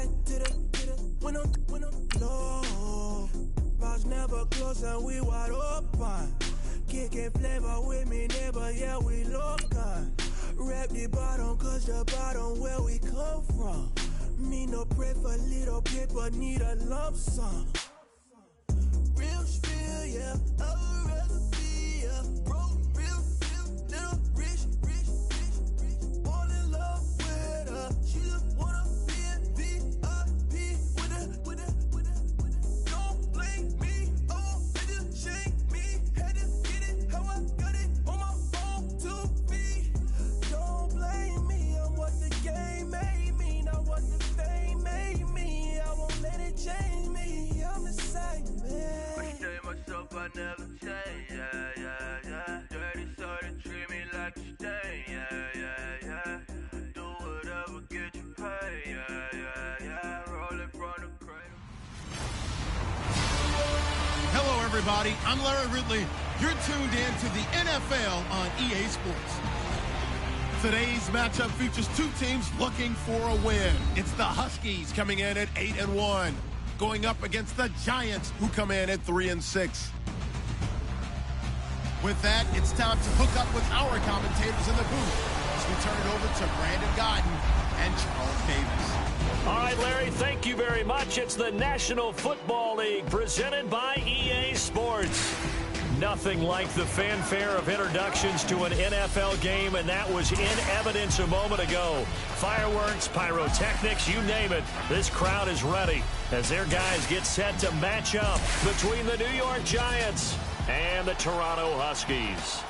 back to the when I'm low. Mouths never close and we wide open. Kicking flavor with me, neighbor, yeah, we local. Rap the bottom, cause the bottom where we come from. Me no pray for little paper, need a lump sum. Real spill, yeah, I would rather be, yeah. Broke, real, little rich. Fall in love with her. She just wanna be in VIP with her. Don't blame me, oh, they just shame me. Had to get it, how I got it on my phone to be. Don't blame me, I'm what the game made me, not what the fame made me. I won't let it change me, I'm the same man. I stay myself, I never change, yeah. Dirty sort of treat me like a stain, yeah. Do whatever, get you paid, yeah. Rolling from the cradle. Hello, everybody. I'm Larry Ridley. You're tuned in to the NFL on EA Sports. Today's matchup features two teams looking for a win. It's the Huskies coming in at 8-1, going up against the Giants, who come in at 3-6. With that, it's time to hook up with our commentators in the booth as we turn it over to Brandon Godden and Charles Davis. All right, Larry, thank you very much. It's the National Football League presented by EA Sports. Nothing like the fanfare of introductions to an NFL game, and that was in evidence a moment ago. Fireworks, pyrotechnics, you name it. This crowd is ready as their guys get set to match up between the New York Giants and the Toronto Huskies.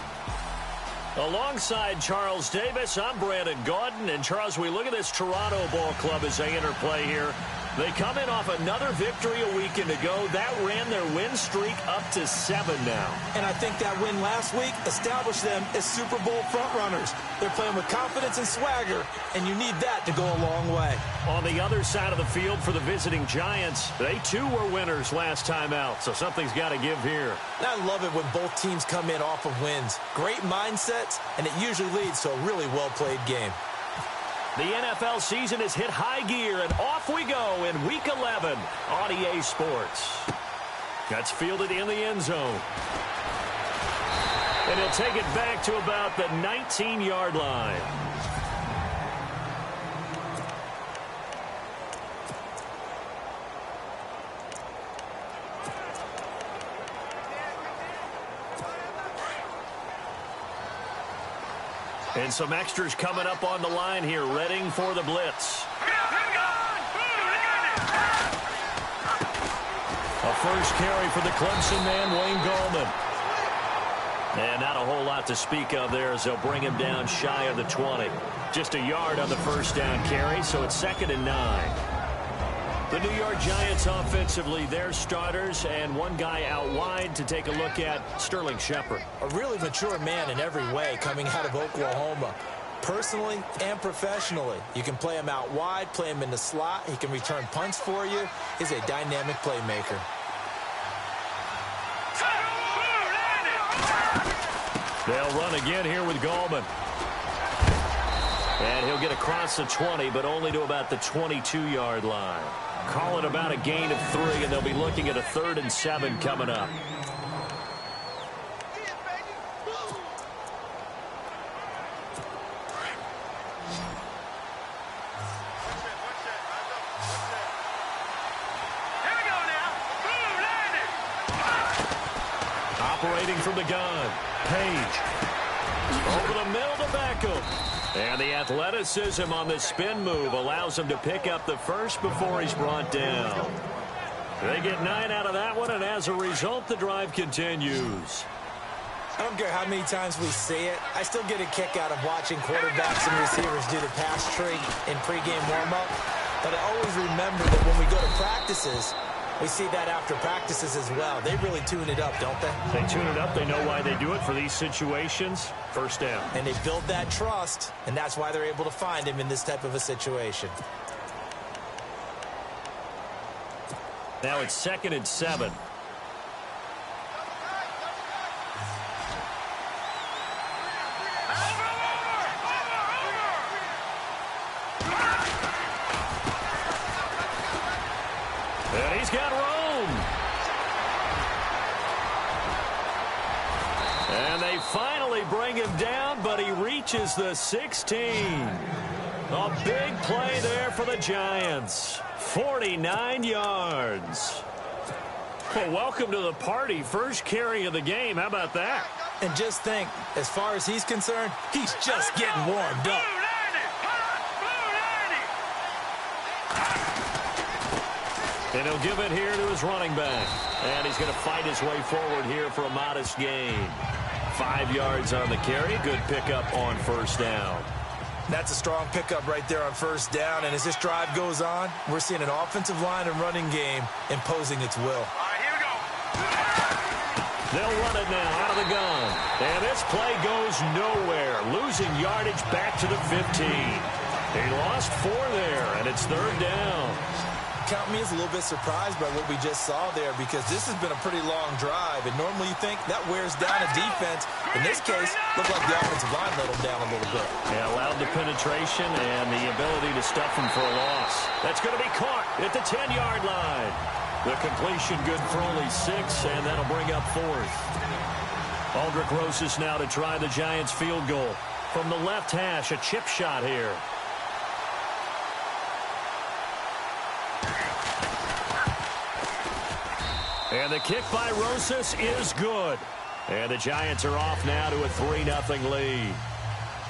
Alongside Charles Davis, I'm Brandon Gaudin. And Charles, we look at this Toronto ball club as they interplay here. They come in off another victory a weekend ago. That ran their win streak up to 7 now. And I think that win last week established them as Super Bowl frontrunners. They're playing with confidence and swagger, and you need that to go a long way. On the other side of the field for the visiting Giants, they too were winners last time out, so something's got to give here. And I love it when both teams come in off of wins. Great mindsets, and it usually leads to a really well-played game. The NFL season has hit high gear, and off we go in Week 11 on EA Sports. That's fielded in the end zone. And he'll take it back to about the 19-yard line. And some extras coming up on the line here, readying for the blitz. A first carry for the Clemson man, Wayne Gallman. And not a whole lot to speak of there as they'll bring him down shy of the 20. Just a yard on the first down carry, so it's 2nd and 9. The New York Giants offensively, their starters, and one guy out wide to take a look at, Sterling Shepard. A really mature man in every way coming out of Oklahoma. Personally and professionally, you can play him out wide, play him in the slot. He can return punts for you. He's a dynamic playmaker. They'll run again here with Gallman. And he'll get across the 20, but only to about the 22-yard line. Call it about a gain of 3, and they'll be looking at a 3rd and 7 coming up. Operating from the gun, Page. Over the middle to Beckham. And the athleticism on the spin move allows him to pick up the first before he's brought down. They get 9 out of that one, and as a result, the drive continues. I don't care how many times we see it. I still get a kick out of watching quarterbacks and receivers do the pass tree in pregame warm-up. But I always remember that when we go to practices, we see that after practices as well. They really tune it up, don't they? They tune it up. They know why they do it for these situations. First down. And they build that trust, and that's why they're able to find him in this type of a situation. Now it's 2nd and 7. And he's got room. And they finally bring him down, but he reaches the 16. A big play there for the Giants. 49 yards. Well, welcome to the party. First carry of the game. How about that? And just think, as far as he's concerned, he's just getting warmed up. And he'll give it here to his running back. And he's going to fight his way forward here for a modest gain. 5 yards on the carry. Good pickup on first down. That's a strong pickup right there on first down. And as this drive goes on, we're seeing an offensive line and running game imposing its will. All right, here we go. They'll run it now out of the gun. And this play goes nowhere. Losing yardage back to the 15. He lost 4 there, and it's third down. Count me as a little bit surprised by what we just saw there, because this has been a pretty long drive, and normally you think that wears down a defense. In this case, looked like the offensive line let them down a little bit. Yeah, allowed the penetration and the ability to stuff him for a loss. That's going to be caught at the 10-yard line. The completion good for only 6, and that'll bring up 4th. Aldrich Rosas now to try the Giants field goal. From the left hash, a chip shot here. And the kick by Rosas is good. And the Giants are off now to a 3-0 lead.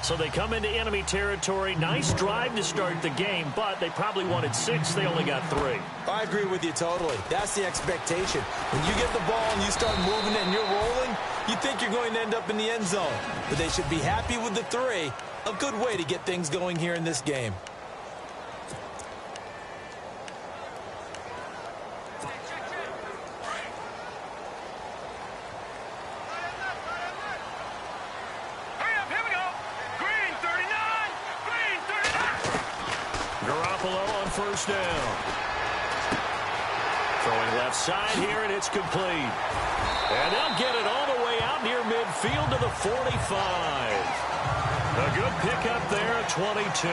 So they come into enemy territory. Nice drive to start the game, but they probably wanted 6. They only got 3. I agree with you totally. That's the expectation. When you get the ball and you start moving it and you're rolling, you think you're going to end up in the end zone. But they should be happy with the 3. A good way to get things going here in this game. First down. Throwing left side here, and it's complete. And they'll get it all the way out near midfield to the 45. A good pickup there at 22.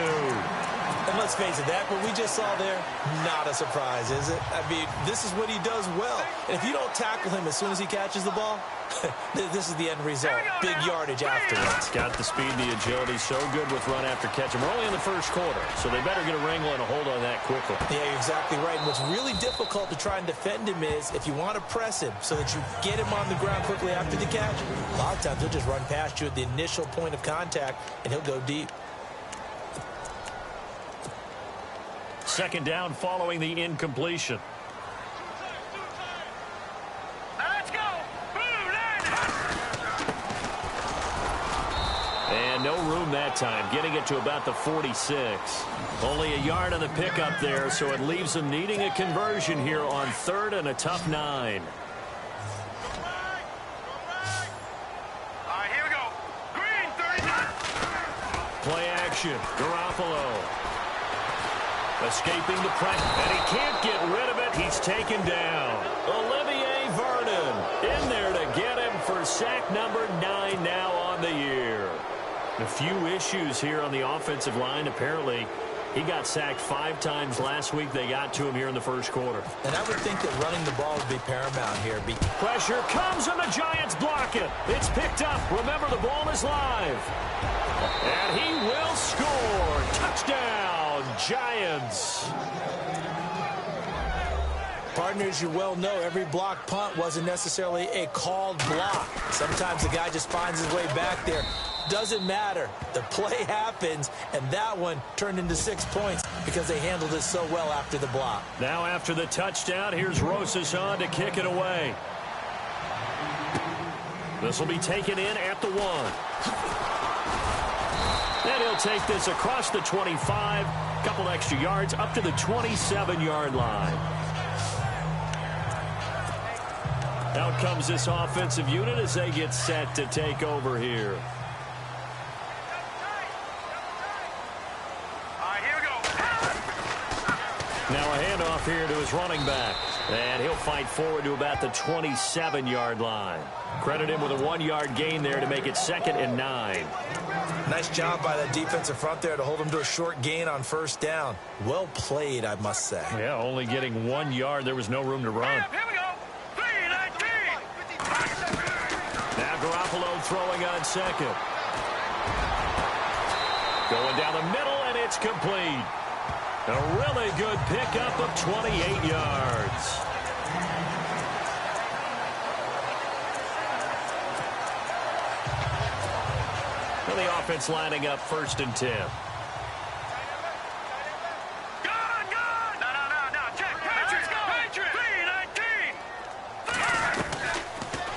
And let's face it, that what we just saw there, not a surprise, is it? I mean, this is what he does well. And if you don't tackle him as soon as he catches the ball, this is the end result. Big yardage afterwards. Got the speed and the agility, so good with run after catch. And we're only in the first quarter, so they better get a wrangle and a hold on that quickly. Yeah, you're exactly right. And what's really difficult to try and defend him is if you want to press him so that you get him on the ground quickly after the catch, a lot of times he'll just run past you at the initial point of contact, and he'll go deep. Second down following the incompletion. Let's go. And no room that time, getting it to about the 46. Only a yard on the pickup there, so it leaves them needing a conversion here on 3rd and a tough 9. All right, here we go. Green, 39. Play action. Garoppolo. Escaping the pressure, and he can't get rid of it. He's taken down. Olivier Vernon in there to get him for sack number 9 now on the year. A few issues here on the offensive line. Apparently, he got sacked 5 times last week. They got to him here in the first quarter. And I would think that running the ball would be paramount here. Pressure comes, and the Giants block it. It's picked up. Remember, the ball is live. And he will score. Touchdown, Giants. Partners, you well know every block punt wasn't necessarily a called block. Sometimes the guy just finds his way back there. Doesn't matter. The play happens, and that one turned into 6 points because they handled it so well after the block. Now after the touchdown, here's Rosas on to kick it away. This will be taken in at the 1. And he'll take this across the 25, couple extra yards up to the 27-yard line. Out comes this offensive unit as they get set to take over here. All right, here we go. Now a handoff here to his running back. And he'll fight forward to about the 27-yard line. Credit him with a 1-yard gain there to make it 2nd and 9. Nice job by that defensive front there to hold him to a short gain on first down. Well played, I must say. Yeah, only getting 1 yard. There was no room to run. Here we go. 3-19. Now Garoppolo throwing on second. Going down the middle, and it's complete. A really good pickup of 28 yards. And the offense lining up 1st and 10.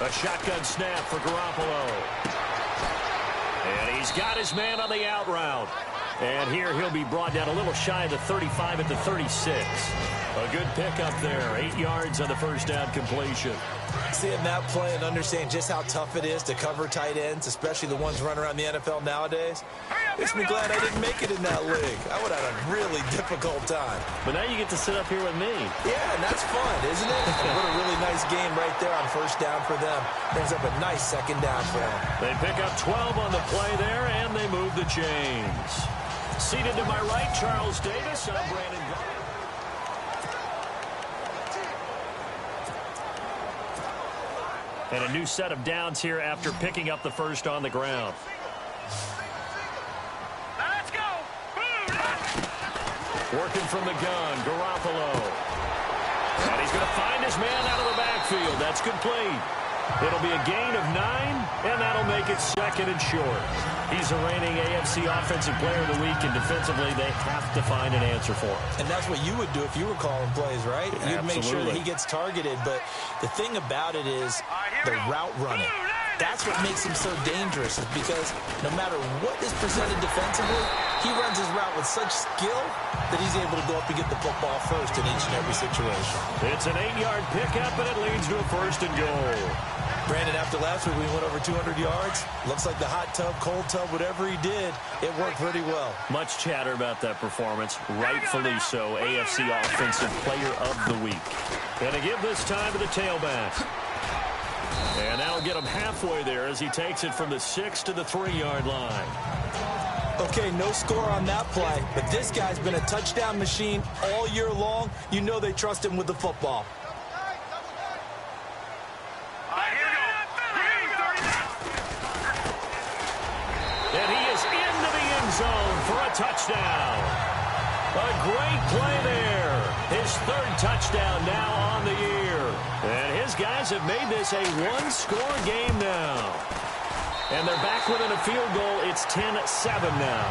A shotgun snap for Garoppolo. And he's got his man on the out route. And here he'll be brought down a little shy of the 35 at the 36. A good pickup there. 8 yards on the first down completion. Seeing that play and understanding just how tough it is to cover tight ends, especially the ones running around the NFL nowadays, makes me glad I didn't make it in that league. I would have had a really difficult time. But now you get to sit up here with me. Yeah, and that's fun, isn't it? And what a really nice game right there on first down for them. Brings up a nice second down for them. They pick up 12 on the play there, and they move the chains. Seated to my right, Charles Davis. I'm Brandon. And a new set of downs here after picking up the first on the ground. Let's go. Working from the gun, Garoppolo. And he's going to find his man out of the backfield. That's complete. It'll be a gain of 9, and that'll make it 2nd and short. He's the reigning AFC Offensive Player of the Week, and defensively they have to find an answer for him. And that's what you would do if you were calling plays, right? You'd Absolutely. make sure that he gets targeted. But the thing about it is the route running. That's what makes him so dangerous, is because no matter what is presented defensively, he runs his route with such skill that he's able to go up and get the football first in each and every situation. It's an 8-yard pickup, and it leads to a 1st and goal. Brandon, after last week we went over 200 yards. Looks like the hot tub, cold tub, whatever he did, it worked pretty well. Much chatter about that performance. Rightfully so. AFC Offensive Player of the Week. And to give this time to the tailback. And that'll get him halfway there as he takes it from the 6 to the 3-yard line. Okay, no score on that play, but this guy's been a touchdown machine all year long. You know they trust him with the football. And he is into the end zone for a touchdown. A great play there. His 3rd touchdown now on the year. And his guys have made this a 1-score game now. And they're back within a field goal. It's 10-7 now.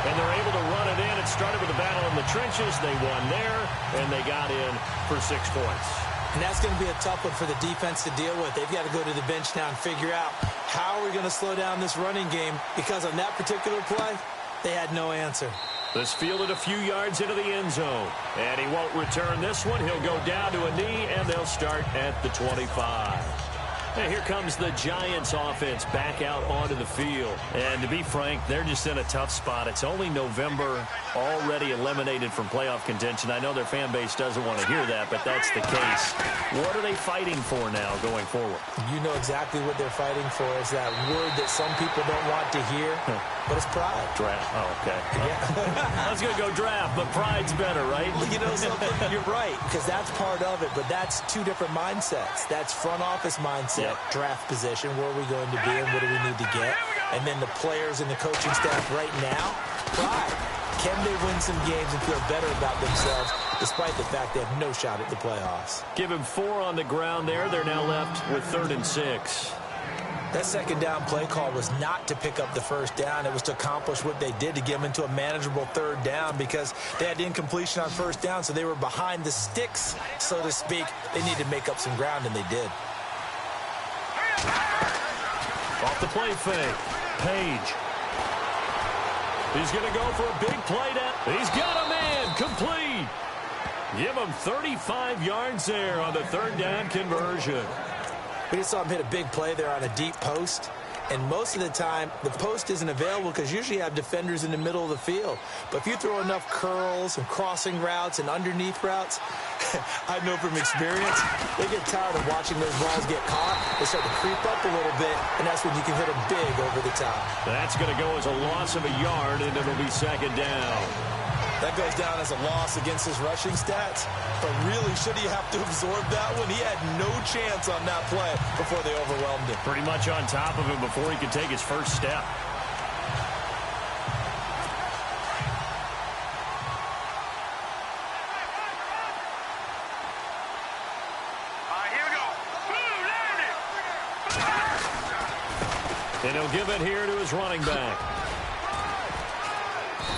And they're able to run it in. It started with a battle in the trenches. They won there, and they got in for 6 points. And that's going to be a tough one for the defense to deal with. They've got to go to the bench now and figure out how are we going to slow down this running game, because on that particular play, they had no answer. This fielded a few yards into the end zone. And he won't return this one. He'll go down to a knee, and they'll start at the 25. And here comes the Giants offense back out onto the field. And to be frank, they're just in a tough spot. It's only November, already eliminated from playoff contention. I know their fan base doesn't want to hear that, but that's the case. What are they fighting for now going forward? You know exactly what they're fighting for. Is that word that some people don't want to hear, but it's pride. Draft. Oh, okay. Yeah. I was going to go draft, but pride's better, right? Well, you know something? You're right, because that's part of it, but that's 2 different mindsets. That's front office mindset, draft position, where are we going to be and what do we need to get? And then the players and the coaching staff right now, pride. Can they win some games and feel better about themselves despite the fact they have no shot at the playoffs? Give him 4 on the ground there. They're now left with 3rd and 6. That second down play call was not to pick up the first down. It was to accomplish what they did, to get them into a manageable 3rd down, because they had incompletion on first down, so they were behind the sticks, so to speak. They needed to make up some ground, and they did. Off the play fake. Page. He's going to go for a big play down. He's got a man. Complete. Give him 35 yards there on the 3rd down conversion. We just saw him hit a big play there on a deep post. And most of the time, the post isn't available because usually you have defenders in the middle of the field. But if you throw enough curls and crossing routes and underneath routes, I know from experience, they get tired of watching those balls get caught. They start to creep up a little bit, and that's when you can hit them big over the top. That's going to go as a loss of a yard, and it'll be second down. That goes down as a loss against his rushing stats. But really, should he have to absorb that one? He had no chance on that play before they overwhelmed him. Pretty much on top of him before he could take his first step. And he'll give it here to his running back.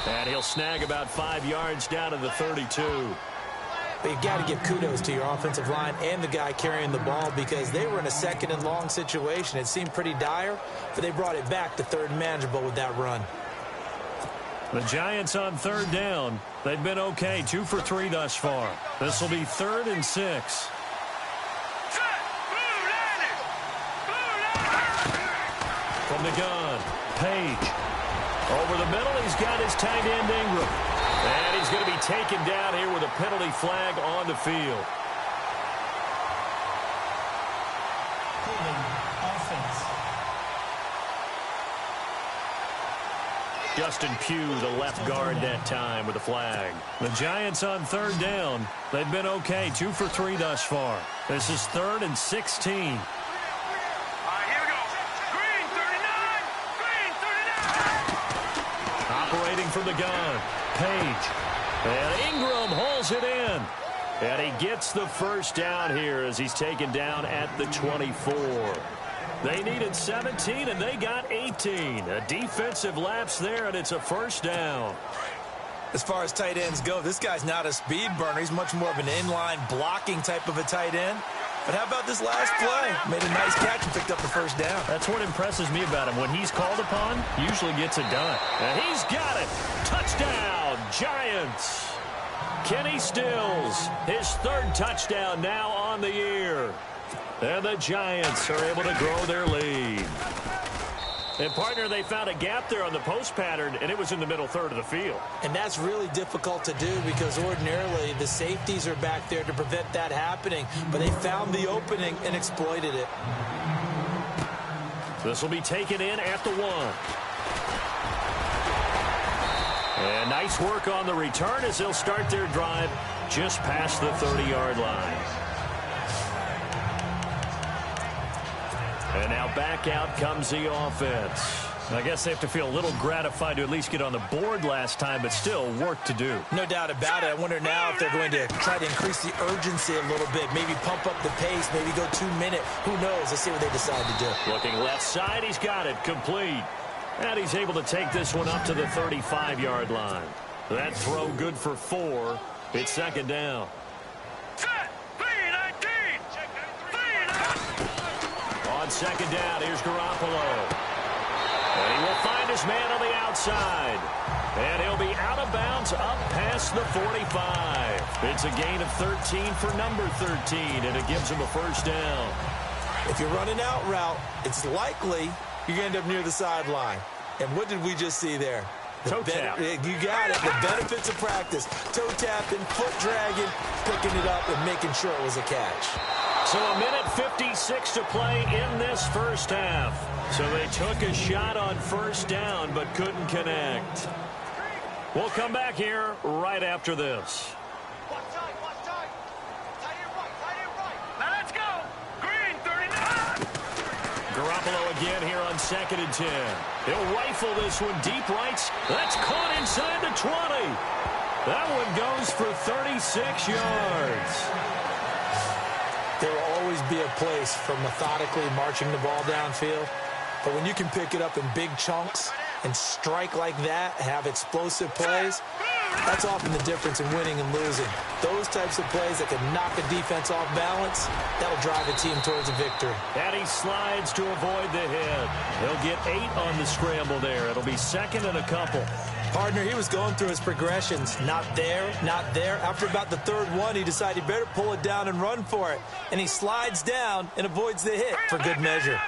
And he'll snag about 5 yards down to the 32. But you've got to give kudos to your offensive line and the guy carrying the ball because they were in a second and long situation. It seemed pretty dire, but they brought it back to third and manageable with that run. The Giants on third down. They've been okay, 2 for 3 thus far. This will be 3rd and 6. From the gun, Page. Over the middle, he's got his tight end Ingram. And he's going to be taken down here with a penalty flag on the field. Offense. Justin Pugh, the left guard that time with the flag. The Giants on third down. They've been okay, 2 for 3 thus far. This is 3rd and 16. Operating from the gun, Page. And Ingram hauls it in. And he gets the first down here as he's taken down at the 24. They needed 17, and they got 18. A defensive lapse there, and it's a first down. As far as tight ends go, this guy's not a speed burner. He's much more of an inline blocking type of a tight end. But how about this last play? Made a nice catch and picked up the first down. That's what impresses me about him. When he's called upon, usually gets it done. And he's got it. Touchdown, Giants. Kenny Stills, his 3rd touchdown now on the year. And the Giants are able to grow their lead. And, partner, they found a gap there on the post pattern, and it was in the middle third of the field. And that's really difficult to do because ordinarily the safeties are back there to prevent that happening. But they found the opening and exploited it. This will be taken in at the 1. And nice work on the return as they'll start their drive just past the 30-yard line. And now back out comes the offense. I guess they have to feel a little gratified to at least get on the board last time, but still work to do. No doubt about it. I wonder now if they're going to try to increase the urgency a little bit, maybe pump up the pace, maybe go 2-minute. Who knows? Let's see what they decide to do. Looking left side, he's got it complete. And he's able to take this one up to the 35-yard line. That throw good for 4. It's second down. On second down, here's Garoppolo. And he will find his man on the outside. And he'll be out of bounds up past the 45. It's a gain of 13 for number 13, and it gives him a first down. If you're running out route, it's likely you're going to end up near the sideline. And what did we just see there? Toe tap. You got it. The benefits of practice. Toe tapping, foot dragging, picking it up, and making sure it was a catch. So a minute 56 to play in this first half. So they took a shot on first down but couldn't connect. We'll come back here right after this. Let's go. Green 39. Garoppolo again here on 2nd and 10. He'll rifle this one deep right. That's caught inside the 20. That one goes for 36 yards. There will always be a place for methodically marching the ball downfield. But when you can pick it up in big chunks and strike like that, have explosive plays, that's often the difference in winning and losing. Those types of plays that can knock a defense off balance, that'll drive a team towards a victory. And he slides to avoid the hit. He'll get 8 on the scramble there. It'll be 2nd and a couple. Partner, he was going through his progressions. Not there, not there. After about the 3rd one, he decided he better pull it down and run for it. And he slides down and avoids the hit for good measure.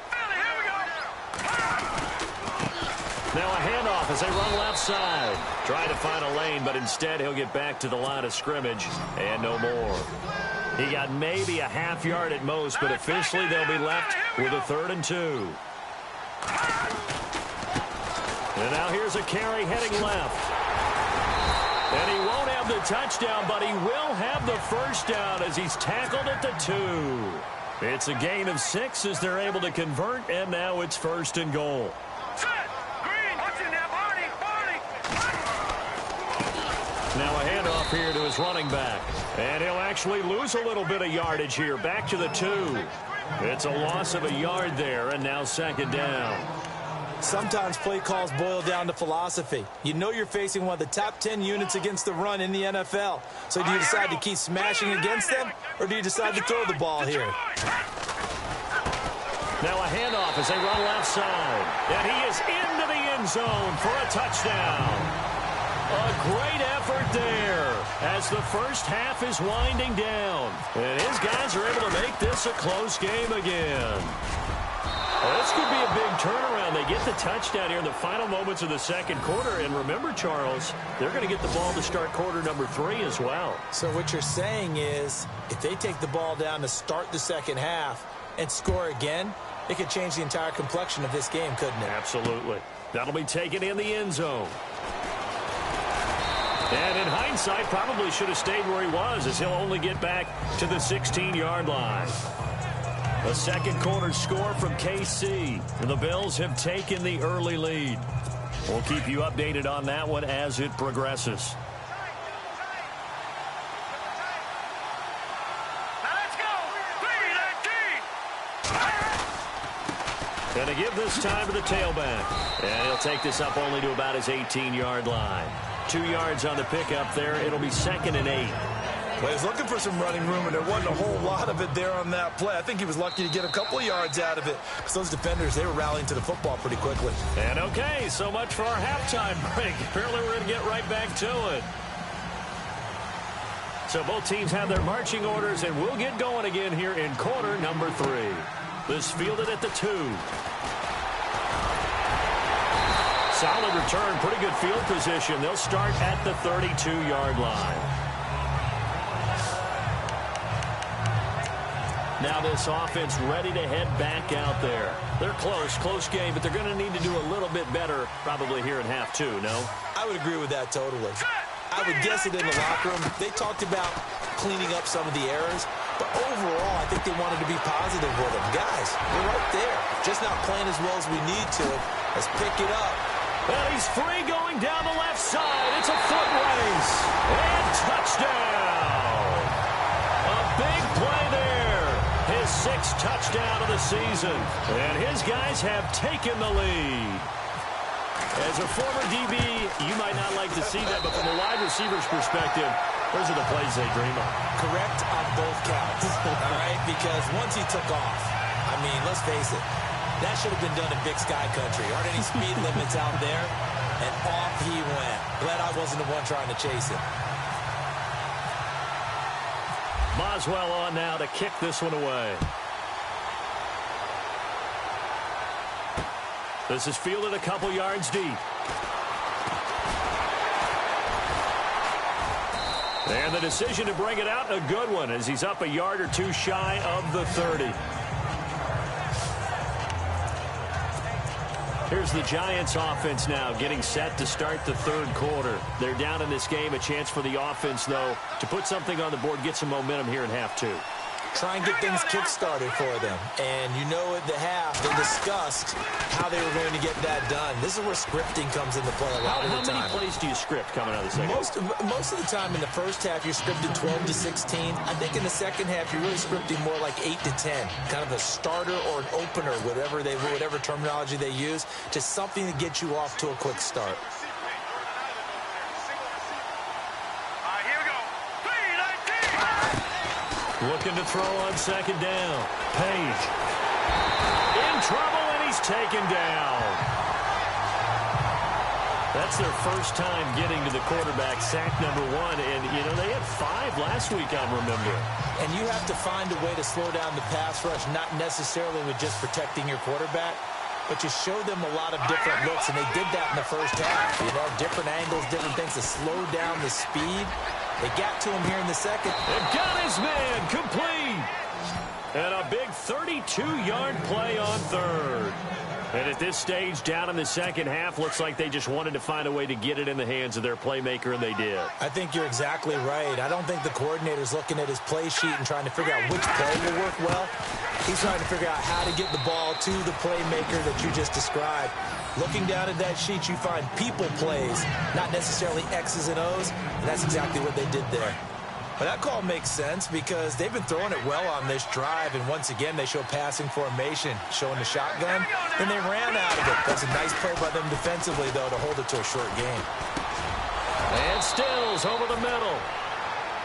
Now a handoff as they run left side. Trying to find a lane, but instead he'll get back to the line of scrimmage and no more. He got maybe a half yard at most, but officially they'll be left with a 3rd and 2. And now here's a carry heading left. And he won't have the touchdown, but he will have the first down as he's tackled at the 2. It's a gain of 6 as they're able to convert, and now it's 1st and goal. Now a handoff here to his running back. And he'll actually lose a little bit of yardage here. Back to the 2. It's a loss of a yard there, and now 2nd down. Sometimes play calls boil down to philosophy. You know you're facing one of the top 10 units against the run in the NFL. So do you decide to keep smashing against them, or do you decide to throw the ball here? Now a handoff as they run left side. And he is into the end zone for a touchdown. A great effort there as the first half is winding down. And his guys are able to make this a close game again. Well, this could be a big turnaround. They get the touchdown here in the final moments of the 2nd quarter. And remember, Charles, they're going to get the ball to start quarter number 3 as well. So what you're saying is if they take the ball down to start the 2nd half and score again, it could change the entire complexion of this game, couldn't it? Absolutely. That'll be taken in the end zone. And in hindsight, probably should have stayed where he was as he'll only get back to the 16-yard line. A 2nd quarter score from KC. And the Bills have taken the early lead. We'll keep you updated on that one as it progresses. Now let's go. 3-19. And to give this time to the tailback. And he'll take this up only to about his 18-yard line. 2 yards on the pickup there. It'll be 2nd and 8. Well, he was looking for some running room, and there wasn't a whole lot of it there on that play. I think he was lucky to get a couple of yards out of it because those defenders, they were rallying to the football pretty quickly. And okay, so much for our halftime break. Apparently we're going to get right back to it. So both teams have their marching orders, and we'll get going again here in quarter number 3. This fielded at the 2. Solid return, pretty good field position. They'll start at the 32-yard line. Now this offense ready to head back out there. They're close game, but they're going to need to do a little bit better probably here in half 2, no? I would agree with that totally. I would guess it in the locker room. They talked about cleaning up some of the errors, but overall I think they wanted to be positive with them. Guys, we're right there. Just not playing as well as we need to. Let's pick it up. Well, he's free going down the left side. It's a foot race. And touchdown. A big play there. His 6th touchdown of the season. And his guys have taken the lead. As a former DB, you might not like to see that, but from a wide receiver's perspective, those are the plays they dream of. Correct on both counts. All right? Because once he took off, I mean, let's face it, that should have been done in Big Sky Country. Aren't any speed limits out there? And off he went. Glad I wasn't the one trying to chase him. Boswell on now to kick this one away. This is fielded a couple yards deep. And the decision to bring it out, a good one, as he's up a yard or 2 shy of the 30. Here's the Giants offense now getting set to start the 3rd quarter. They're down in this game. A chance for the offense, though, to put something on the board, get some momentum here in half 2. Try and get things kick-started for them. And you know at the half, they discussed how they were going to get that done. This is where scripting comes into play a lot of the time. How many plays do you script coming out of the second? Most of the time in the first half, you're scripted 12 to 16. I think in the second half, you're really scripting more like 8 to 10. Kind of a starter or an opener, whatever terminology they use. Just something to get you off to a quick start. Looking to throw on 2nd down. Page. In trouble, and he's taken down. That's their first time getting to the quarterback, sack number 1. And, you know, they had 5 last week, I'm remembering. And you have to find a way to slow down the pass rush, not necessarily with just protecting your quarterback. but you show them a lot of different looks, and they did that in the first half. You know, different angles, different things to slow down the speed. They got to him here in the second. And got his man complete. And a big 32-yard play on third. And at this stage, down in the second half, looks like they just wanted to find a way to get it in the hands of their playmaker, and they did. I think you're exactly right. I don't think the coordinator's looking at his play sheet and trying to figure out which play will work well. He's trying to figure out how to get the ball to the playmaker that you just described. Looking down at that sheet, you find people plays, not necessarily X's and O's, and that's exactly what they did there. But that call makes sense because they've been throwing it well on this drive, and once again, they show passing formation, showing the shotgun. Then they ran out of it. That's a nice play by them defensively, though, to hold it to a short game. And Stills over the middle.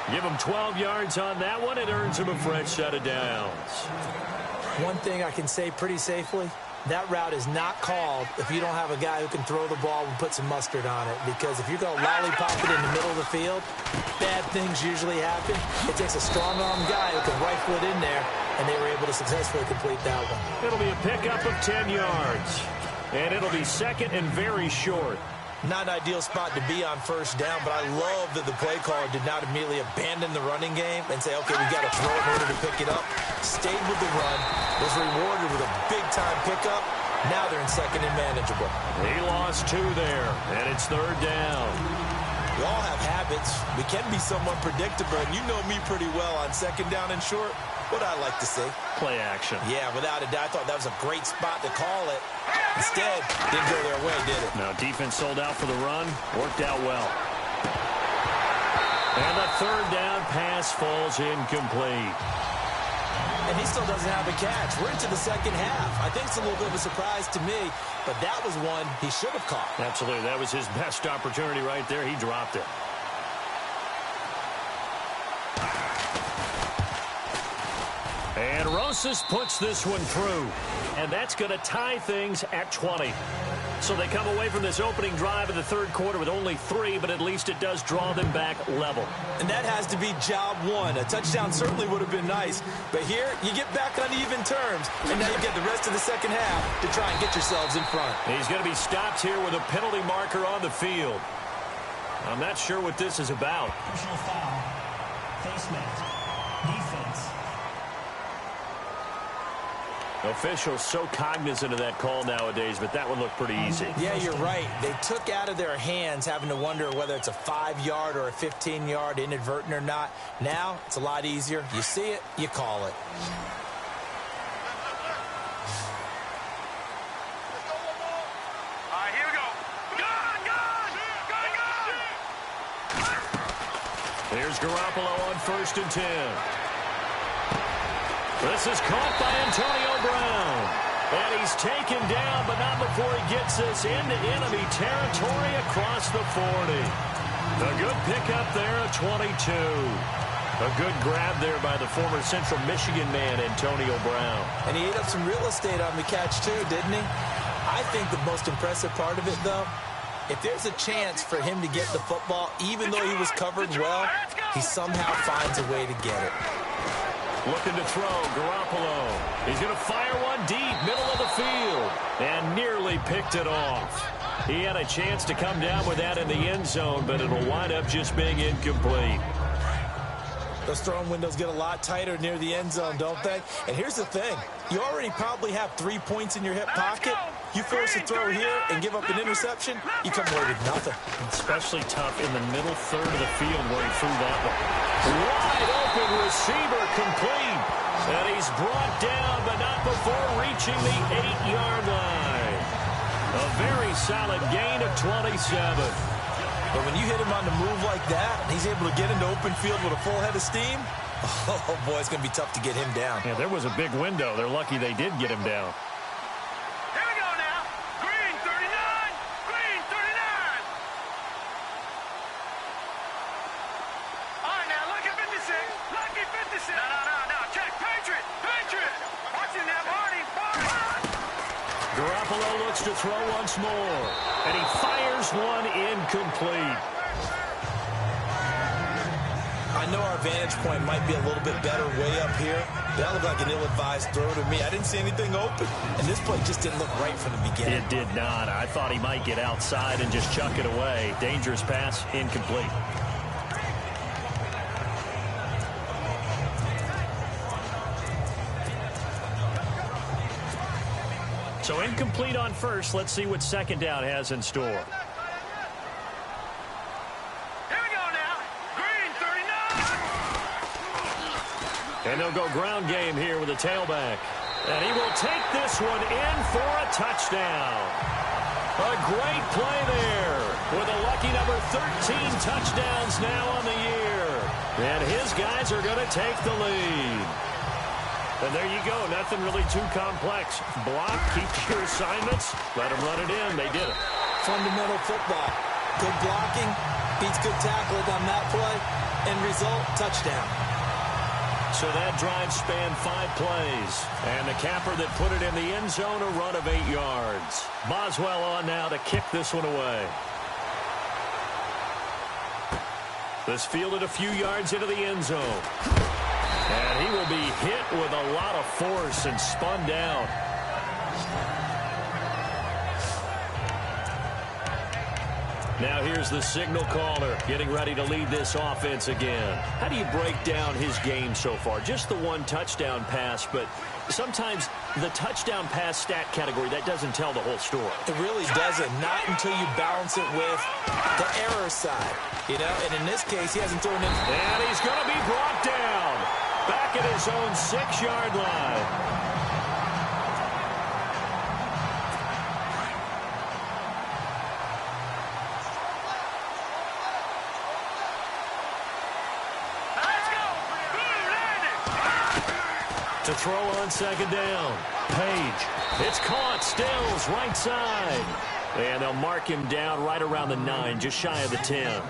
Give him 12 yards on that one. It earns him a fresh set of downs. One thing I can say pretty safely, that route is not called if you don't have a guy who can throw the ball and put some mustard on it. Because if you're going to lollipop it in the middle of the field, bad things usually happen. It takes a strong-arm guy who can rifle it in there, and they were able to successfully complete that one. It'll be a pickup of 10 yards. And it'll be second and very short. Not an ideal spot to be on first down, but I love that the play caller did not immediately abandon the running game and say, okay, we got to throw it in order to pick it up. Stayed with the run, was rewarded with a big-time pickup. Now they're in second and manageable. He lost 2 there, and it's third down. We all have habits. We can be somewhat predictable, and you know me pretty well on second down and short. What I like to see. Play action. Yeah, without a doubt, I thought that was a great spot to call it. Instead, didn't go their way, did it? Now, defense sold out for the run. Worked out well. And the third down pass falls incomplete. And he still doesn't have a catch. We're into the second half. I think it's a little bit of a surprise to me, but that was one he should have caught. Absolutely. That was his best opportunity right there. He dropped it. And Rosas puts this one through. And that's going to tie things at 20. So they come away from this opening drive of the third quarter with only 3, but at least it does draw them back level. And that has to be job one. A touchdown certainly would have been nice. But here, you get back on even terms. And now you get the rest of the second half to try and get yourselves in front. He's going to be stopped here with a penalty marker on the field. I'm not sure what this is about. Personal foul. Face mask. Defense. Officials so cognizant of that call nowadays, but that one looked pretty easy. Yeah, you're right. They took out of their hands having to wonder whether it's a 5-yard or a 15-yard inadvertent or not. Now, it's a lot easier. You see it, you call it. All right, here we go. Gun! Here's Garoppolo on 1st and 10. This is caught by Antonio Brown. And he's taken down, but not before he gets this into enemy territory across the 40. A good pickup there at 22. A good grab there by the former Central Michigan man, Antonio Brown. And he ate up some real estate on the catch, too, didn't he? I think the most impressive part of it, though, if there's a chance for him to get the football, even though he was covered well, he somehow finds a way to get it. Looking to throw, Garoppolo. He's going to fire one deep, middle of the field, and nearly picked it off. He had a chance to come down with that in the end zone, but it'll wind up just being incomplete. Those throwing windows get a lot tighter near the end zone, don't they? And here's the thing. You already probably have 3 points in your hip pocket. You force a throw here and give up an interception, you come away with nothing. Especially tough in the middle third of the field where he threw that one. Wide open receiver complete. And he's brought down, but not before reaching the 8-yard line. A very solid gain of 27. But when you hit him on the move like that, and he's able to get into open field with a full head of steam, oh boy, it's going to be tough to get him down. Yeah, there was a big window. They're lucky they did get him down. Here we go now. Green 39. Green 39. All right, now, lucky 56. Lucky 56. No. Check. Patriot. Watching that, Marty. Garoppolo looks to throw once more, and he fires one incomplete. I I know our vantage point might be a little bit better way up here. That looked like an ill-advised throw to me. I didn't see anything open. And this play just didn't look right from the beginning. It did not. I thought he might get outside and just chuck it away. Dangerous pass, incomplete. So incomplete on first. Let's see what second down has in store. And they'll go ground game here with a tailback. And he will take this one in for a touchdown. A great play there with a lucky number 13 touchdowns now on the year. And his guys are going to take the lead. And there you go. Nothing really too complex. Block, keep your assignments, let them run it in. They did it. Fundamental football. Good blocking, beats good tackling on that play. End result, touchdown. So that drive spanned 5 plays. And the capper that put it in the end zone, a run of 8 yards. Boswell on now to kick this one away. This fielded a few yards into the end zone. And he will be hit with a lot of force and spun down. Now here's the signal caller getting ready to lead this offense again. How do you break down his game so far? Just the one touchdown pass, but sometimes the touchdown pass stat category, that doesn't tell the whole story. It really doesn't. Not until you balance it with the error side. You know, and in this case, he hasn't thrown it. And he's going to be brought down. Back at his own 6-yard line. To throw on second down. Page. It's caught. Stills right side. And they'll mark him down right around the 9, just shy of the 10.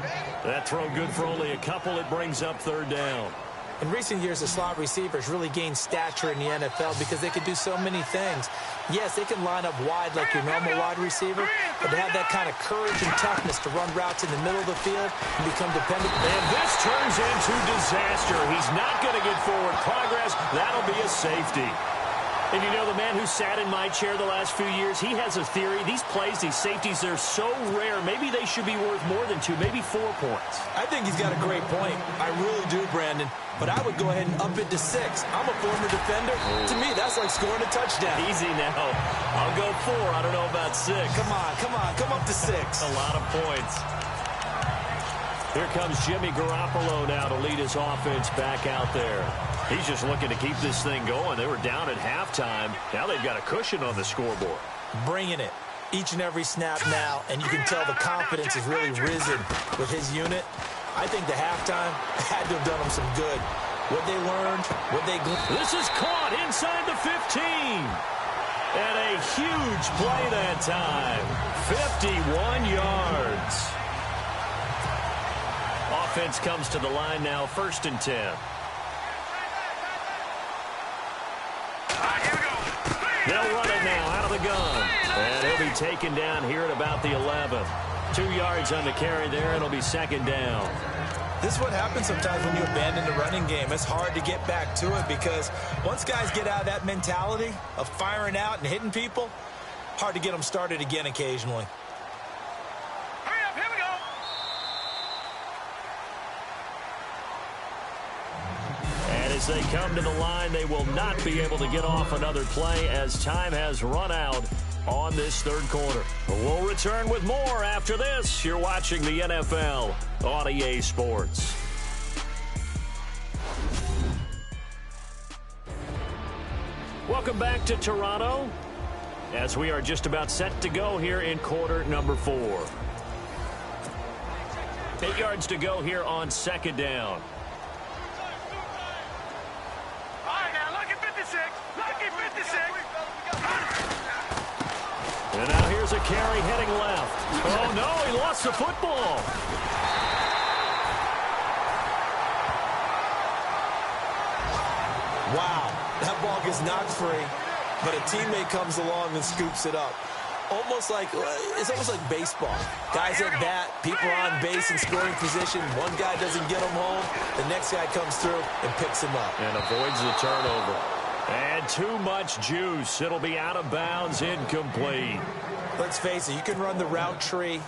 That throw good for only a couple. It brings up third down. In recent years, the slot receivers really gained stature in the NFL because they could do so many things. Yes, they can line up wide like your normal wide receiver, but to have that kind of courage and toughness to run routes in the middle of the field and become dependable. And this turns into disaster. He's not going to get forward progress. That'll be a safety. And you know, the man who sat in my chair the last few years, he has a theory. These plays, these safeties, they're so rare. Maybe they should be worth more than 2, maybe 4 points. I think he's got a great point. I really do, Brandon. But I would go ahead and up it to 6. I'm a former defender. To me, that's like scoring a touchdown. Easy now. I'll go 4. I don't know about 6. Come on. Come up to 6. A lot of points. Here comes Jimmy Garoppolo now to lead his offense back out there. He's just looking to keep this thing going. They were down at halftime. Now they've got a cushion on the scoreboard. Bringing it each and every snap now, and you can tell the confidence has really risen with his unit. I think the halftime had to have done them some good. What they learned, what they gleaned. This is caught inside the 15. And a huge play that time. 51 yards. Offense comes to the line now, 1st and 10. They'll run it now out of the gun. And he'll be taken down here at about the 11. 2 yards on the carry there. It'll be 2nd down. This is what happens sometimes when you abandon the running game. It's hard to get back to it because once guys get out of that mentality of firing out and hitting people, hard to get them started again occasionally. Hurry up, here we go. And as they come to the line, they will not be able to get off another play as time has run out on this 3rd quarter. We'll return with more after this. You're watching the NFL on EA Sports. Welcome back to Toronto as we are just about set to go here in quarter number 4. 8 yards to go here on 2nd down. All right, now, lucky 56. Lucky 56. And now here's a carry heading left. Oh, no, he lost the football. Wow, that ball gets knocked free, but a teammate comes along and scoops it up. almost like baseball. Guys at bat, people on base in scoring position. One guy doesn't get them home. The next guy comes through and picks him up. And avoids the turnover. And too much juice. It'll be out of bounds, incomplete. Let's face it, you can run the route tree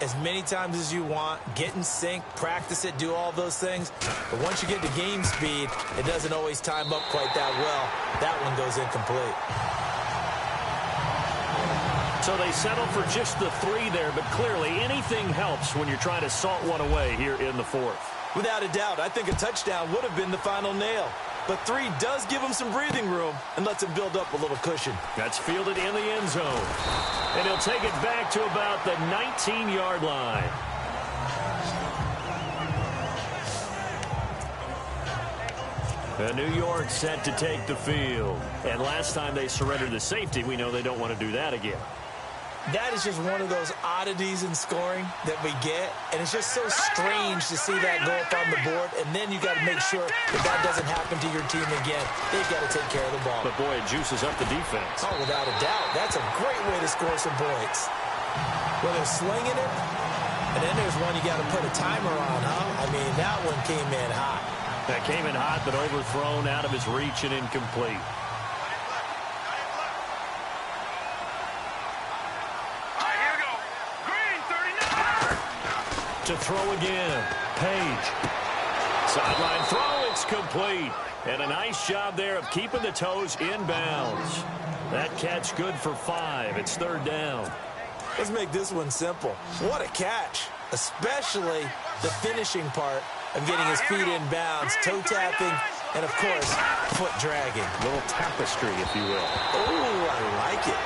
as many times as you want, get in sync, practice it, do all those things. But once you get to game speed, it doesn't always time up quite that well. That one goes incomplete. So they settle for just the 3 there, but clearly anything helps when you're trying to salt one away here in the 4th. Without a doubt, I think a touchdown would have been the final nail. But 3 does give him some breathing room and lets him build up a little cushion. That's fielded in the end zone. And he'll take it back to about the 19-yard line. And New York set to take the field. And last time they surrendered the safety, we know they don't want to do that again. That is just one of those oddities in scoring that we get. And it's just so strange to see that go up on the board. And then you got to make sure that doesn't happen to your team again. They've got to take care of the ball. But, boy, it juices up the defense. Oh, without a doubt. That's a great way to score some points. Well, they're slinging it. And then there's one you got to put a timer on, huh? I mean, that one came in hot. That came in hot, but overthrown out of his reach and incomplete. To throw again. Page. Sideline throw. It's complete. And a nice job there of keeping the toes in bounds. That catch good for 5. It's 3rd down. Let's make this one simple. What a catch. Especially the finishing part of getting his feet in bounds, toe tapping, and, of course, foot dragging. A little tapestry, if you will. Oh, I like it.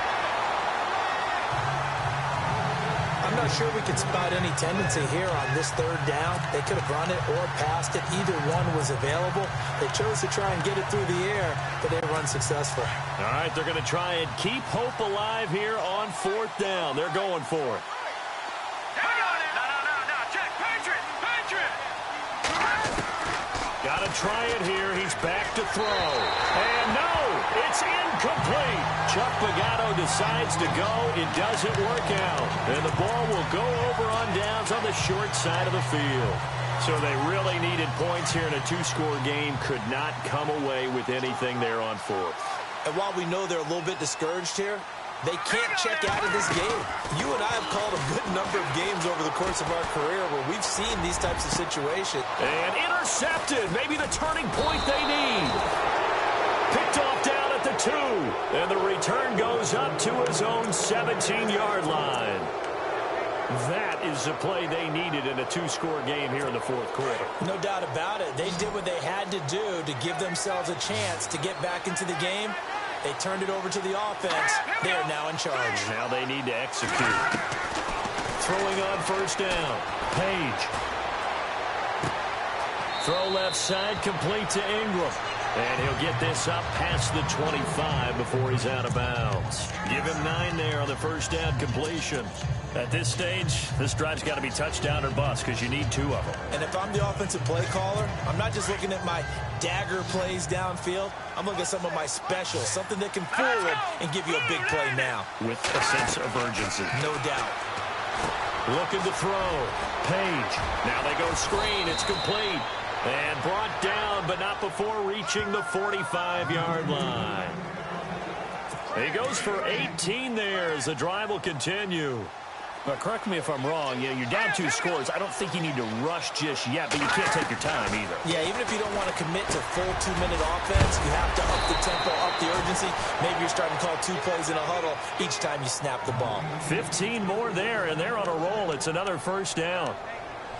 I'm not sure we could spot any tendency here on this 3rd down. They could have run it or passed it. Either one was available. They chose to try and get it through the air, but they were unsuccessful. All right, they're going to try and keep hope alive here on 4th down. They're going for it. No, check, Patriot! Got to try it here. He's back to throw. And no, it's incomplete. Chuck Pagano decides to go. It doesn't work out. And the ball will go over on downs on the short side of the field. So they really needed points here in a 2-score game. Could not come away with anything there on 4th. And while we know they're a little bit discouraged here, they can't check out of this game. You and I have called a good number of games over the course of our career where we've seen these types of situations. And intercepted. Maybe the turning point they need. Picked off down at the 2. And the return goes up to his own 17-yard line. That is the play they needed in a 2-score game here in the 4th quarter. No doubt about it. They did what they had to do to give themselves a chance to get back into the game. They turned it over to the offense. They are now in charge. Now they need to execute. Throwing on 1st down. Page. Throw left side, complete to Ingram. And he'll get this up past the 25 before he's out of bounds. Give him 9 there on the 1st down completion. At this stage, this drive's got to be touchdown or bust because you need 2 of them. And if I'm the offensive play caller, I'm not just looking at my dagger plays downfield. I'm looking at some of my specials, something that can fool him and give you a big play now. With a sense of urgency. No doubt. Looking to throw. Page. Now they go screen. It's complete. And brought down, but not before reaching the 45-yard line. He goes for 18 there as the drive will continue. But correct me if I'm wrong, you're down 2 scores. I don't think you need to rush just yet, but you can't take your time either. Yeah, even if you don't want to commit to full 2-minute offense, you have to up the tempo, up the urgency. Maybe you're starting to call 2 plays in a huddle each time you snap the ball. 15 more there, and they're on a roll. It's another 1st down.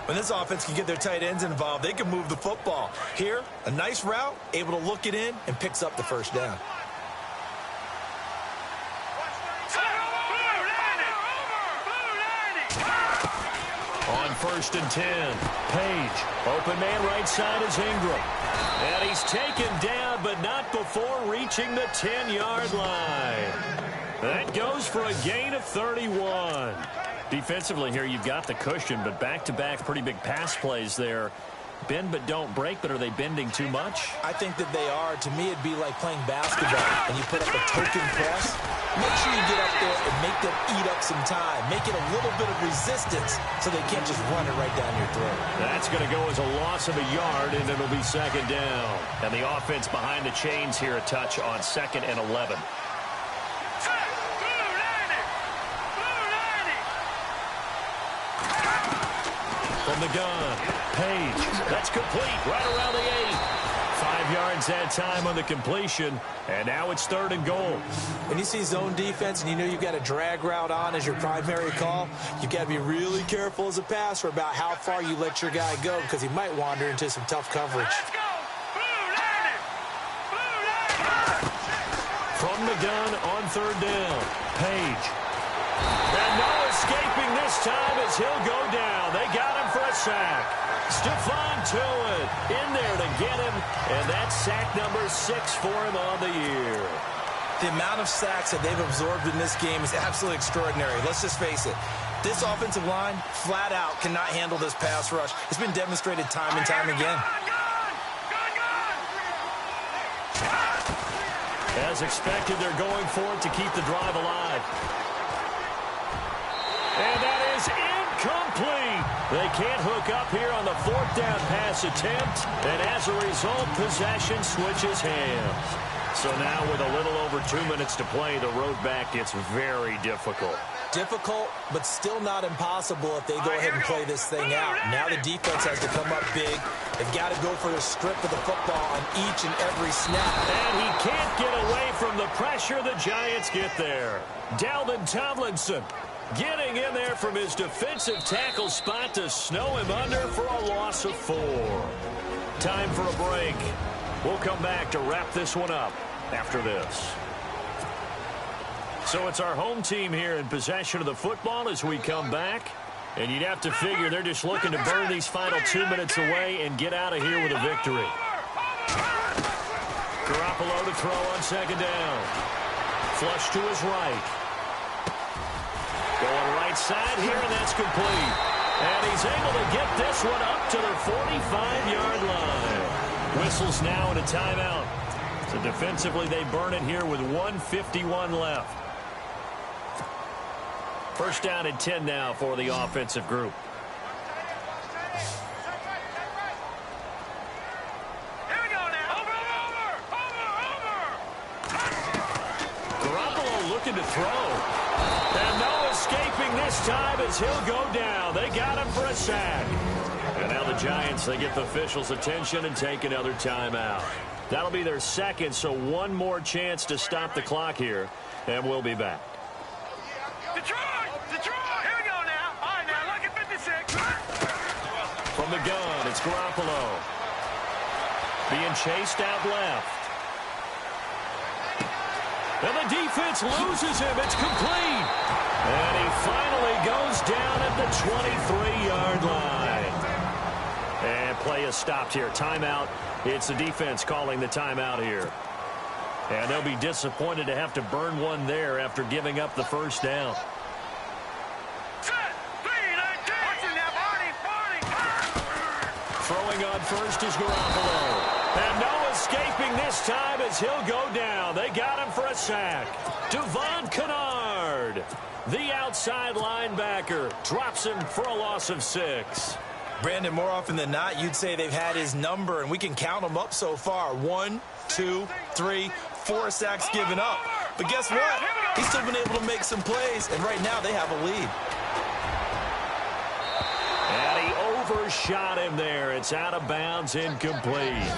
When this offense can get their tight ends involved, they can move the football. Here, a nice route, able to look it in, and picks up the 1st down. On 1st and 10, Page. Open man right side is Ingram. And he's taken down, but not before reaching the 10-yard line. That goes for a gain of 31. Defensively here, you've got the cushion, but back-to-back pretty big pass plays there. Bend but don't break, but are they bending too much? I think that they are. To me, it'd be like playing basketball, and you put up a token press. Make sure you get up there and make them eat up some time. Make it a little bit of resistance so they can't just run it right down your throat. That's going to go as a loss of a yard, and it'll be second down. And the offense behind the chains here a touch on 2nd and 11. From the gun, Page. That's complete right around the 8. 5 yards that time on the completion, and now it's 3rd and goal. When you see zone defense and you know you've got a drag route on as your primary call, you've got to be really careful as a passer about how far you let your guy go because he might wander into some tough coverage. Let's go! Blue landing! Blue landing! From the gun on 3rd down, Page. And no escaping this time as he'll go down. They got him for a sack. Stephon Tuitt in there to get him, and that's sack number 6 for him on the year. The amount of sacks that they've absorbed in this game is absolutely extraordinary. Let's just face it. This offensive line, flat out, cannot handle this pass rush. It's been demonstrated time and time again. As expected, they're going for it to keep the drive alive. And that is incomplete. They can't hook up here on the 4th down pass attempt. And as a result, possession switches hands. So now with a little over 2 minutes to play, the road back gets very difficult. Difficult, but still not impossible if they go ahead and play this thing out. Now the defense has to come up big. They've got to go for the strip of the football on each and every snap. And he can't get away from the pressure. The Giants get there. Dalvin Tomlinson getting in there from his defensive tackle spot to snow him under for a loss of 4. Time for a break. We'll come back to wrap this one up after this. So it's our home team here in possession of the football as we come back. And you'd have to figure they're just looking to burn these final 2 minutes away and get out of here with a victory. Garoppolo to throw on 2nd down. Flush to his right. Going right side here, and that's complete. And he's able to get this one up to the 45-yard line. Whistles now and a timeout. So defensively, they burn it here with 1:51 left. 1st down and 10 now for the offensive group. Here we go now. Over. Garoppolo looking to throw. And no escaping this time as he'll go down. They got him for a sack. And now the Giants, they get the officials' attention and take another timeout. That'll be their 2nd, so one more chance to stop the clock here. And we'll be back. Detroit! Here we go now. All right, now, look at 56. From the gun, it's Garoppolo. Being chased out left. And the defense loses him. It's complete. And he finally goes down at the 23-yard line. And play is stopped here. Timeout. It's the defense calling the timeout here. And they'll be disappointed to have to burn one there after giving up the 1st down. Throwing on 1st is Garoppolo. And no escaping this time as he'll go down. They got him for a sack. Devon Kennard, the outside linebacker, drops him for a loss of 6. Brandon, more often than not, you'd say they've had his number, and we can count them up so far. 1, 2, 3, 4 sacks given up. But guess what? He's still been able to make some plays, and right now they have a lead. And he overshot him there. It's out of bounds, incomplete.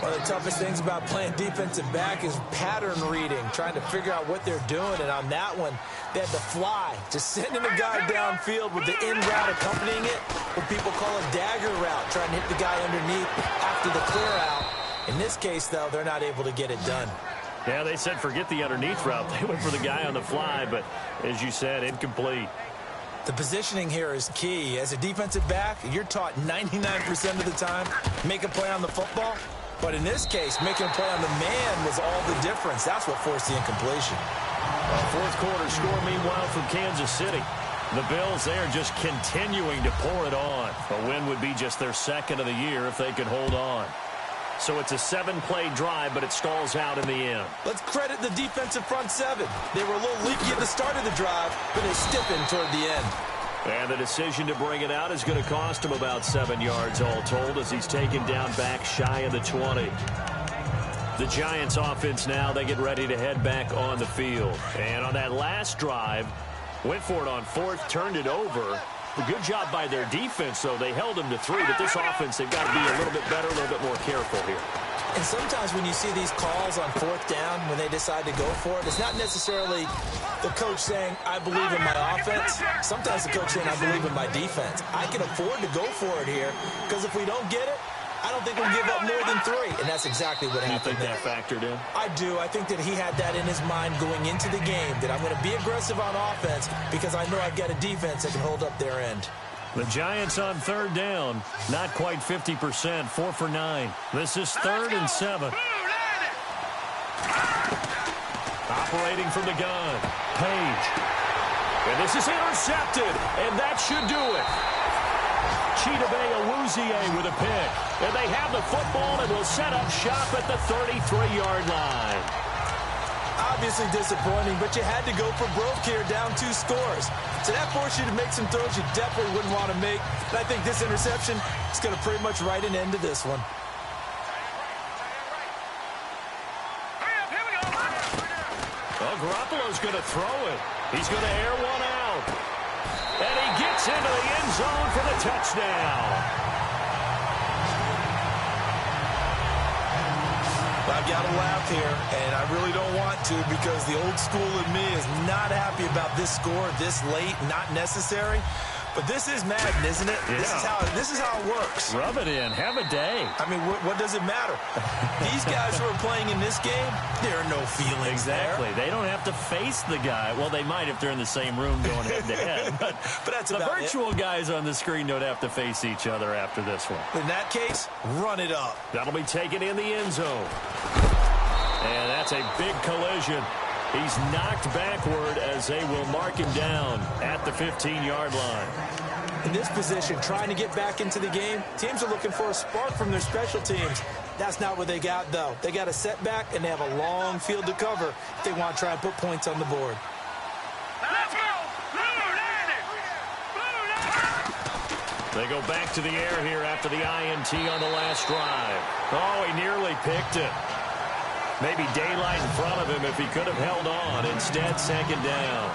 One of the toughest things about playing defensive back is pattern reading, trying to figure out what they're doing. And on that one, they had to fly, just sending a guy downfield with the in route accompanying it, what people call a dagger route, trying to hit the guy underneath after the clear out. In this case, though, they're not able to get it done. Yeah, they said forget the underneath route. They went for the guy on the fly, but as you said, incomplete. The positioning here is key. As a defensive back, you're taught 99% of the time, make a play on the football. But in this case, making a play on the man was all the difference. That's what forced the incompletion. 4th quarter score, meanwhile, from Kansas City. The Bills, they are just continuing to pour it on. A win would be just their second of the year if they could hold on. So it's a 7-play drive, but it stalls out in the end. Let's credit the defensive front seven. They were a little leaky at the start of the drive, but they stiffened toward the end. And the decision to bring it out is going to cost him about 7 yards all told as he's taken down back shy of the 20. The Giants offense now, they get ready to head back on the field. And on that last drive, went for it on fourth, turned it over. A good job by their defense, though. They held them to 3, but this offense, they've got to be a little bit better, a little bit more careful here. And sometimes when you see these calls on fourth down, when they decide to go for it, it's not necessarily the coach saying, I believe in my offense. Sometimes the coach saying, I believe in my defense. I can afford to go for it here because if we don't get it, I don't think we'll give up more than 3. And that's exactly what happened there. You think that factored in? I do. I think that he had that in his mind going into the game, that I'm going to be aggressive on offense because I know I've got a defense that can hold up their end. The Giants on third down, not quite 50%, 4 for 9. This is 3rd and 7. Operating from the gun, Page. And this is intercepted, and that should do it. Chidobe Awuzie with a pick. And they have the football and will set up shop at the 33-yard line. Obviously disappointing, but you had to go for broke here, down 2 scores. So that forced you to make some throws you definitely wouldn't want to make. And I think this interception is going to pretty much write an end to this one. Well, Garoppolo's going to throw it. He's going to air one out. And he gets into the end zone for the touchdown. I've got to laugh here, and I really don't want to because the old school in me is not happy about this score this late, not necessary. But this is Madden, isn't it? Yeah. This is how it works. Rub it in. Have a day. I mean, what does it matter? These guys who are playing in this game, there are no feelings exactly. there. They don't have to face the guy. Well, they might if they're in the same room going head-to-head. But that's the virtual guys on the screen don't have to face each other after this one. In that case, run it up. That'll be taken in the end zone. And that's a big collision. He's knocked backward as they will mark him down at the 15-yard line. In this position, trying to get back into the game, teams are looking for a spark from their special teams. That's not what they got, though. They got a setback, and they have a long field to cover if they want to try and put points on the board. Let's go! They go back to the air here after the INT on the last drive. Oh, he nearly picked it. Maybe daylight in front of him if he could have held on. Instead, second down.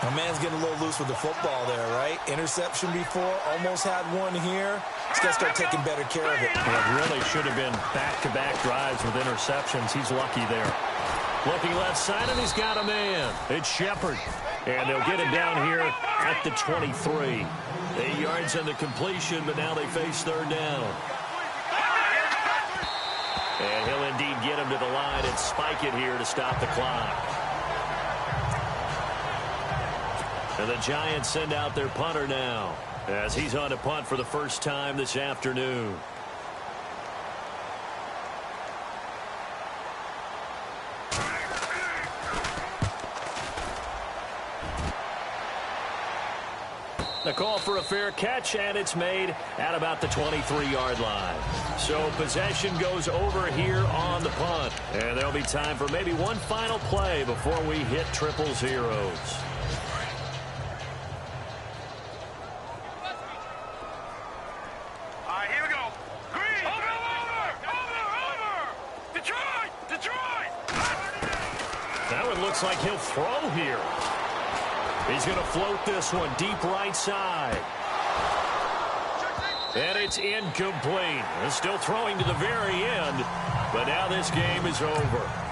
My man's getting a little loose with the football there, right? Interception before, almost had one here. He's got to start taking better care of it. Well, it really should have been back-to-back drives with interceptions. He's lucky there. Looking left side, and he's got a man. It's Shepard. And they'll get him down here at the 23. 8 yards on the completion, but now they face third down. And he'll indeed get him to the line and spike it here to stop the clock. And the Giants send out their punter now as he's on to punt for the first time this afternoon. The call for a fair catch, and it's made at about the 23-yard line. So possession goes over here on the punt. And there'll be time for maybe one final play before we hit triple zeros. All right, here we go. Green. Over. Detroit. Now it looks like he'll throw here. He's going to float this one deep right side. And it's incomplete. They're still throwing to the very end, but now this game is over.